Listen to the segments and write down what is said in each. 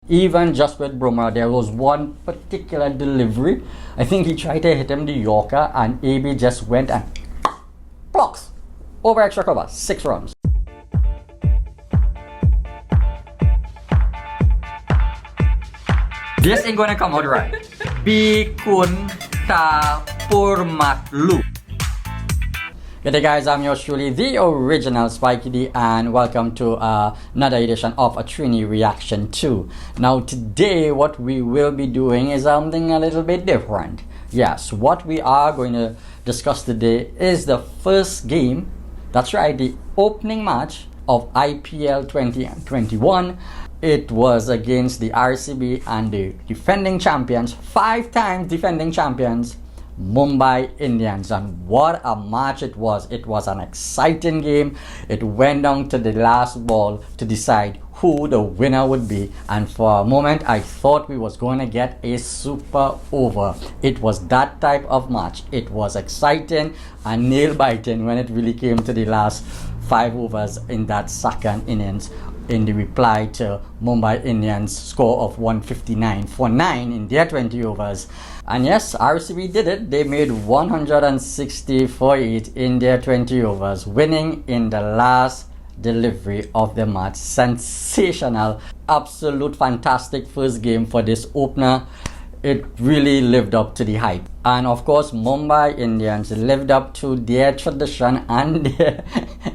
Even just with Brummer, there was one particular delivery. I think he tried to hit him the Yorker, and AB just went and blocks over extra cover, 6 runs. This ain't gonna come out right. Bikun ta purmatlu. G'day guys, I'm yours truly, the original Spikey D, and welcome to another edition of a Trini Reaction 2. Now today what we will be doing is something a little bit different. Yes, what we are going to discuss today is the first game, that's right, the opening match of IPL 2021. It was against the RCB and the defending champions, 5 times defending champions, Mumbai Indians, and what a match it was. It was an exciting game. It went down to the last ball to decide who the winner would be, and for a moment I thought we was going to get a super over. It was that type of match. It was exciting and nail biting when it really came to the last 5 overs in that second innings, in the reply to Mumbai Indians score of 159 for 9 in their 20 overs. And yes, RCB did it. They made 160 for 8 in their 20 overs, winning in the last delivery of the match. Sensational, absolute fantastic first game for this opener. It really lived up to the hype. And of course, Mumbai Indians lived up to their tradition and their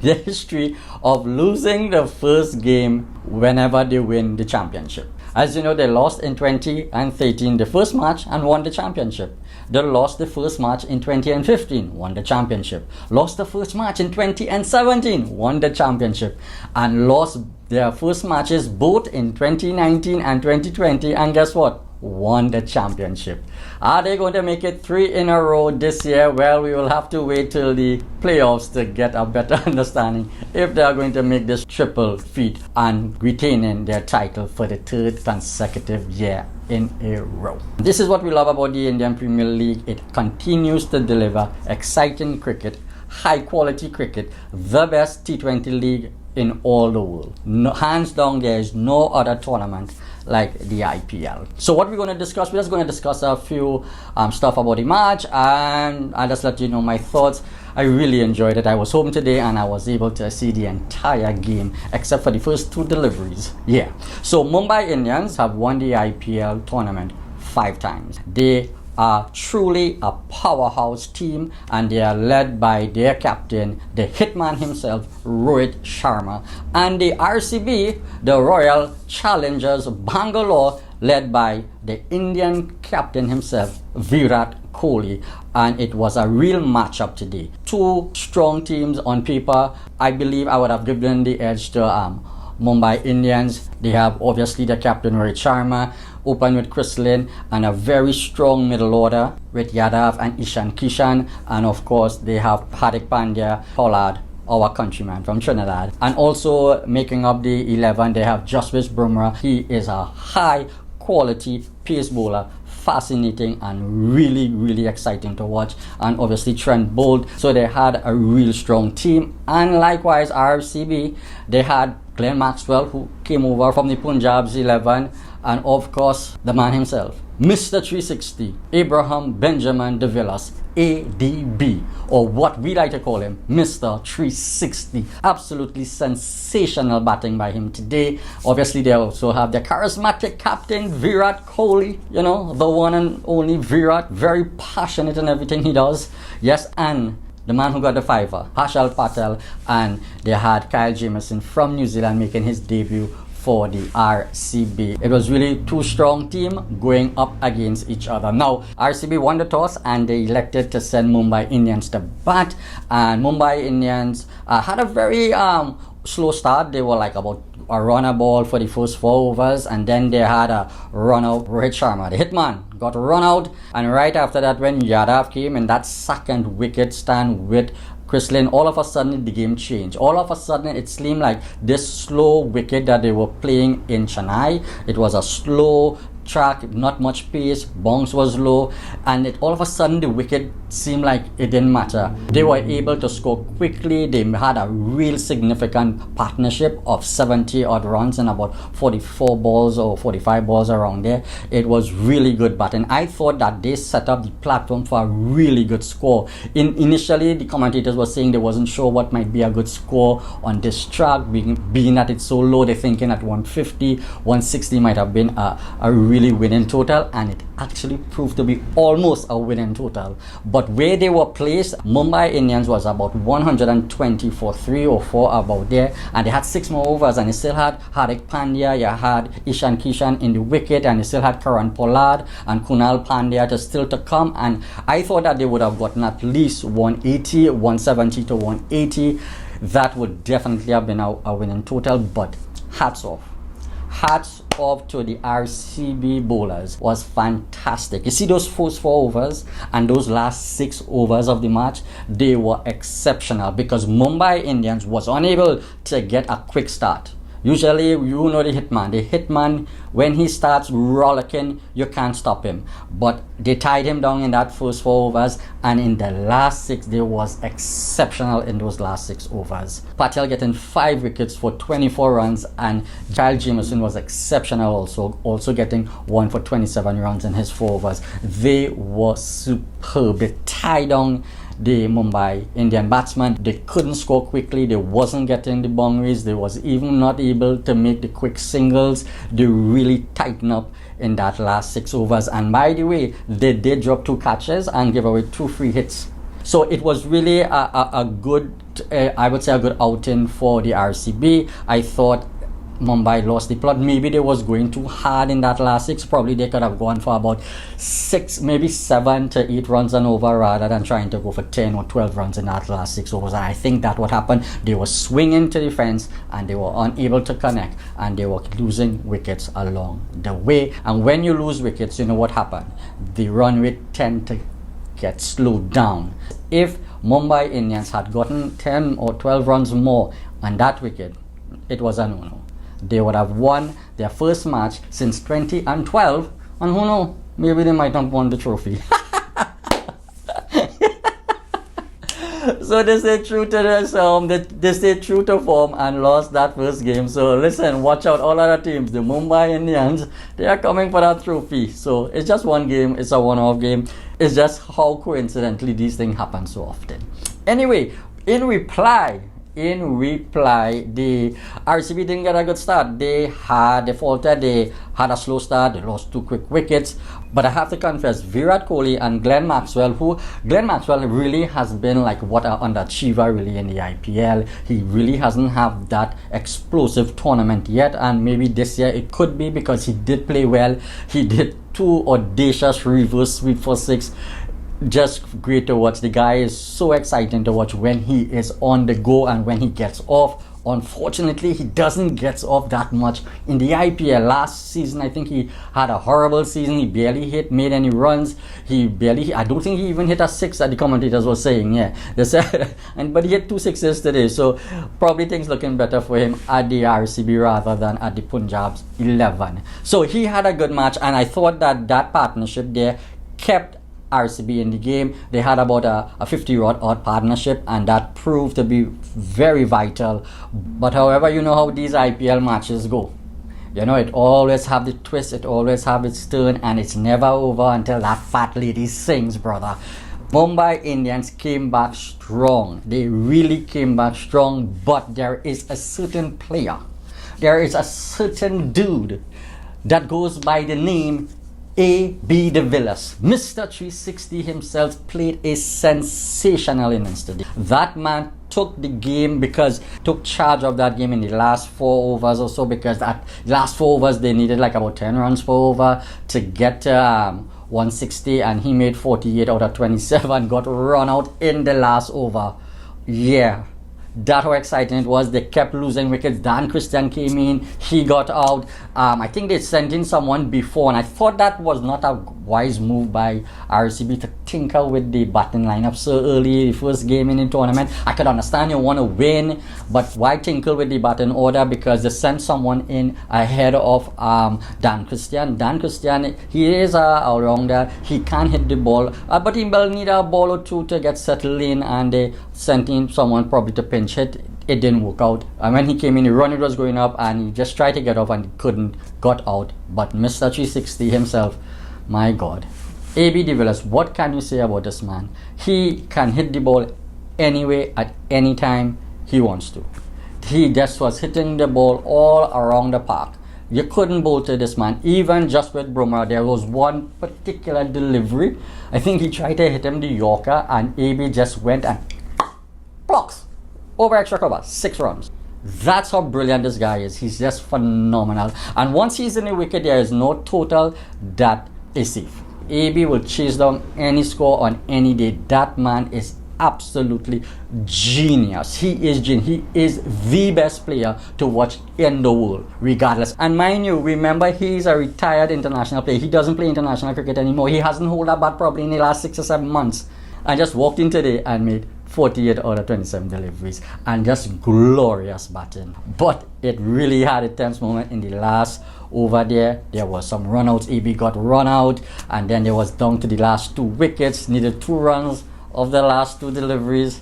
history of losing the first game whenever they win the championship. As you know, they lost in 2013 the first match and won the championship. They lost the first match in 2015, won the championship. Lost the first match in 2017, won the championship. And lost their first matches both in 2019 and 2020, and guess what? Won the championship. Are they going to make it 3 in a row this year? Well, we will have to wait till the playoffs to get a better understanding if they are going to make this triple feat and retaining their title for the 3rd consecutive year in a row. This is what we love about the Indian Premier League. It continues to deliver exciting cricket, high quality cricket, the best T20 league in all the world. No, hands down, there is no other tournament like the IPL. So what we're going to discuss, we're just going to discuss a few stuff about the match, and I'll just let you know my thoughts. I really enjoyed it. I was home today and I was able to see the entire game except for the first 2 deliveries. Yeah. So Mumbai Indians have won the IPL tournament 5 times. They are truly a powerhouse team, and they are led by their captain, the hitman himself, Rohit Sharma, and the RCB, the Royal Challengers Bangalore, led by the Indian captain himself, Virat Kohli. And it was a real matchup today. 2 strong teams on paper. I believe I would have given the edge to Mumbai Indians. They have obviously the captain Rohit Sharma, open with Chris Lynn, and a very strong middle order with Yadav and Ishan Kishan, and of course they have Hardik Pandya, Pollard, our countryman from Trinidad, and also making up the 11 they have Jasprit Bumrah. He is a high quality pace bowler, fascinating and really exciting to watch, and obviously Trent Bolt. So they had a real strong team. And likewise RCB, they had Glenn Maxwell, who came over from the Punjab's 11, and of course the man himself, Mr. 360, Abraham Benjamin de Villas, ADB, or what we like to call him, Mr. 360. Absolutely sensational batting by him today. Obviously they also have the charismatic captain Virat Kohli, you know, the one and only Virat, very passionate in everything he does. Yes, and the man who got the 5er, Harshal Patel, and they had Kyle Jamieson from New Zealand making his debut for the RCB. It was really 2 strong teams going up against each other. Now, RCB won the toss and they elected to send Mumbai Indians to bat, and Mumbai Indians had a very slow start. They were like about a runner ball for the first 4 overs, and then they had a run out. Rohit Sharma, the hitman, got run out, and right after that when Yadav came in that second wicket stand with Chris Lynn, all of a sudden the game changed. All of a sudden it seemed like this slow wicket that they were playing in Chennai, it was a slow track, not much pace, bounce was low, and all of a sudden the wicket seemed like it didn't matter. They were able to score quickly. They had a real significant partnership of 70 odd runs in about 44 balls or 45 balls around there. It was really good batting. I thought that they set up the platform for a really good score. Initially, the commentators were saying they wasn't sure what might be a good score on this track, being that it's so low. They're thinking at 150, 160 might have been a really winning total, and it actually proved to be almost a winning total. But where they were placed, Mumbai Indians was about 120 for 3 or 4 about there, and they had 6 more overs, and they still had Hardik Pandya, you had Ishan Kishan in the wicket, and they still had Karan Pollard and Kunal Pandya to come, and I thought that they would have gotten at least 180, 170 to 180. That would definitely have been a winning total. But hats off to the RCB bowlers. Was fantastic. You see those first 4 overs and those last 6 overs of the match, they were exceptional because Mumbai Indians was unable to get a quick start. Usually, you know the hitman, when he starts rollicking, you can't stop him. But they tied him down in that first 4 overs, and in the last 6, they was exceptional in those last 6 overs. Patel getting 5 wickets for 24 runs, and Kyle Jamieson was exceptional also getting 1 for 27 runs in his 4 overs. They were superb. They tied down the Mumbai Indian batsmen. They couldn't score quickly. They wasn't getting the boundaries. They was even not able to make the quick singles. They really tightened up in that last 6 overs. And by the way, they did drop 2 catches and give away 2 free hits. So it was really a good, I would say a good outing for the RCB. I thought Mumbai lost the plot. Maybe they was going too hard in that last 6. Probably they could have gone for about 6, maybe 7 to 8 runs and over rather than trying to go for 10 or 12 runs in that last 6 overs. And I think that what happened, they were swinging to the fence and they were unable to connect, and they were losing wickets along the way. And when you lose wickets, you know what happened? The run rate tend to get slowed down. If Mumbai Indians had gotten 10 or 12 runs more on that wicket, it was a no-no. They would have won their first match since 2012, and who knows, maybe they might not won the trophy. So they stayed true to themselves, they stayed true to form and lost that first game. So listen, watch out, all other teams, the Mumbai Indians, they are coming for that trophy. So it's just one game, it's a one-off game. It's just how coincidentally these things happen so often. Anyway, in reply, the RCB didn't get a good start. They faltered, they had a slow start, they lost 2 quick wickets. But I have to confess, Virat Kohli and Glenn Maxwell really has been like what an underachiever really in the IPL. He really hasn't have that explosive tournament yet, and maybe this year it could be because he did play well. He did 2 audacious reverse sweep for 6. Just great to watch. The guy is so exciting to watch when he is on the go and when he gets off. Unfortunately, he doesn't get off that much in the IPL. Last season, I think he had a horrible season. He barely made any runs. I don't think he even hit a 6, that the commentators were saying. Yeah, they said, but he hit 2 6s today. So probably things looking better for him at the RCB rather than at the Punjab's 11. So he had a good match, and I thought that partnership there kept RCB in the game. They had about a 50-odd partnership, and that proved to be very vital. But however, you know how these IPL matches go. You know, it always have the twist, it always have its turn, and it's never over until that fat lady sings, brother. Mumbai Indians came back strong. They really came back strong, but there is a certain player, there is a certain dude that goes by the name A.B. de Villiers. Mr. 360 himself played a sensational innings today. That man took charge of that game in the last 4 overs or so, because that last 4 overs they needed like about 10 runs per over to get 160, and he made 48 out of 27, got run out in the last over. Yeah, That's how exciting it was. They kept losing wickets. Dan Christian came in, he got out. I think they sent in someone before, and I thought that was not a wise move by RCB to tinker with the batting lineup so early, the first game in the tournament. I could understand you want to win, but why tinker with the batting order? Because they sent someone in ahead of Dan Christian. Dan Christian, he is a all-rounder. He can hit the ball, but he will need a ball or two to get settled in, and they sent in someone probably to pinch hit. It didn't work out, and when he came in, the run it was going up, and he just tried to get off and he couldn't, got out. But Mr. 360 himself, my God, AB de Villiers, what can you say about this man? He can hit the ball anyway at any time he wants to. He just was hitting the ball all around the park. You couldn't bowl to this man. Even just with Brummer, there was one particular delivery. I think he tried to hit him the Yorker, and AB just went and blocks over extra cover, 6 runs. That's how brilliant this guy is. He's just phenomenal. And once he's in the wicket, there is no total that is safe. AB will chase down any score on any day. That man is absolutely genius. He is genius. He is the best player to watch in the world, regardless. And mind you, remember, he's a retired international player. He doesn't play international cricket anymore. He hasn't held a bat probably in the last 6 or 7 months. And just walked in today and made 48 out of 27 deliveries and just glorious batting. But it really had a tense moment in the last over there. There was some runouts. AB got run out, and then there was down to the last 2 wickets, needed 2 runs of the last 2 deliveries.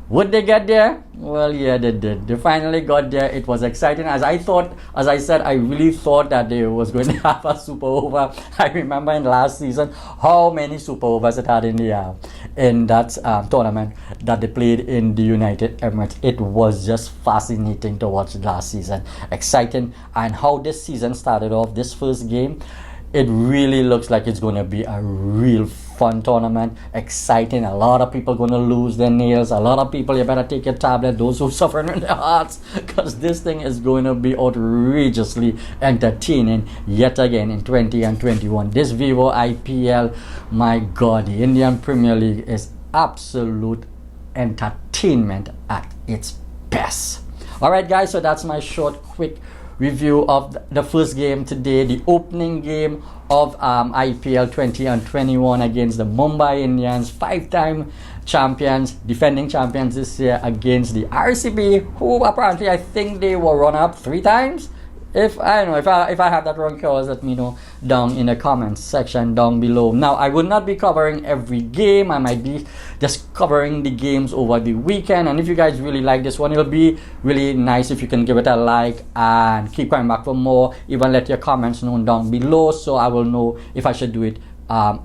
Would they get there? Well, yeah, they did. They finally got there. It was exciting. As I said, I really thought that they was going to have a super over. I remember in last season how many super overs it had in that tournament that they played in the United Emirates. It was just fascinating to watch last season. Exciting. And how this season started off, this first game, it really looks like it's going to be a real fun tournament. Exciting. A lot of people going to lose their nails. A lot of people, you better take your tablet, those who suffer in their hearts, because this thing is going to be outrageously entertaining yet again in 20 and 21. This Vivo IPl, my God, the Indian Premier League is absolute entertainment at its best. Alright guys, so that's my short quick review of the first game today, the opening game of IPl 20 and 21 against the Mumbai Indians, 5-time champions, defending champions this year, against the RCB, who apparently I think they were run up 3 times. If I have that wrong, guys, let me know down in the comments section down below. Now, I will not be covering every game. I might be just covering the games over the weekend. And if you guys really like this one, it'll be really nice if you can give it a like and keep coming back for more. Even let your comments known down below, so I will know if I should do it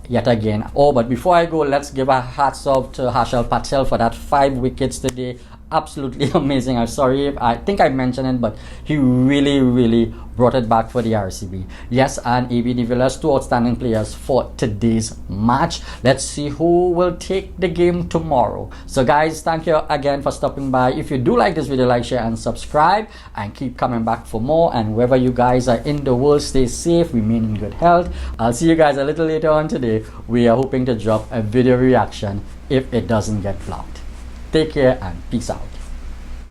yet again. Oh, but before I go, let's give a hats off to Harshal Patel for that 5 wickets today. Absolutely amazing. I'm sorry if I think I mentioned it, but he really brought it back for the RCB. Yes, and AB de Villiers, 2 outstanding players for today's match. Let's see who will take the game tomorrow. So guys, thank you again for stopping by. If you do like this video, like, share and subscribe, and keep coming back for more. And wherever you guys are in the world, stay safe, remain in good health. I'll see you guys a little later on today. We are hoping to drop a video reaction if it doesn't get blocked. Take care and peace out.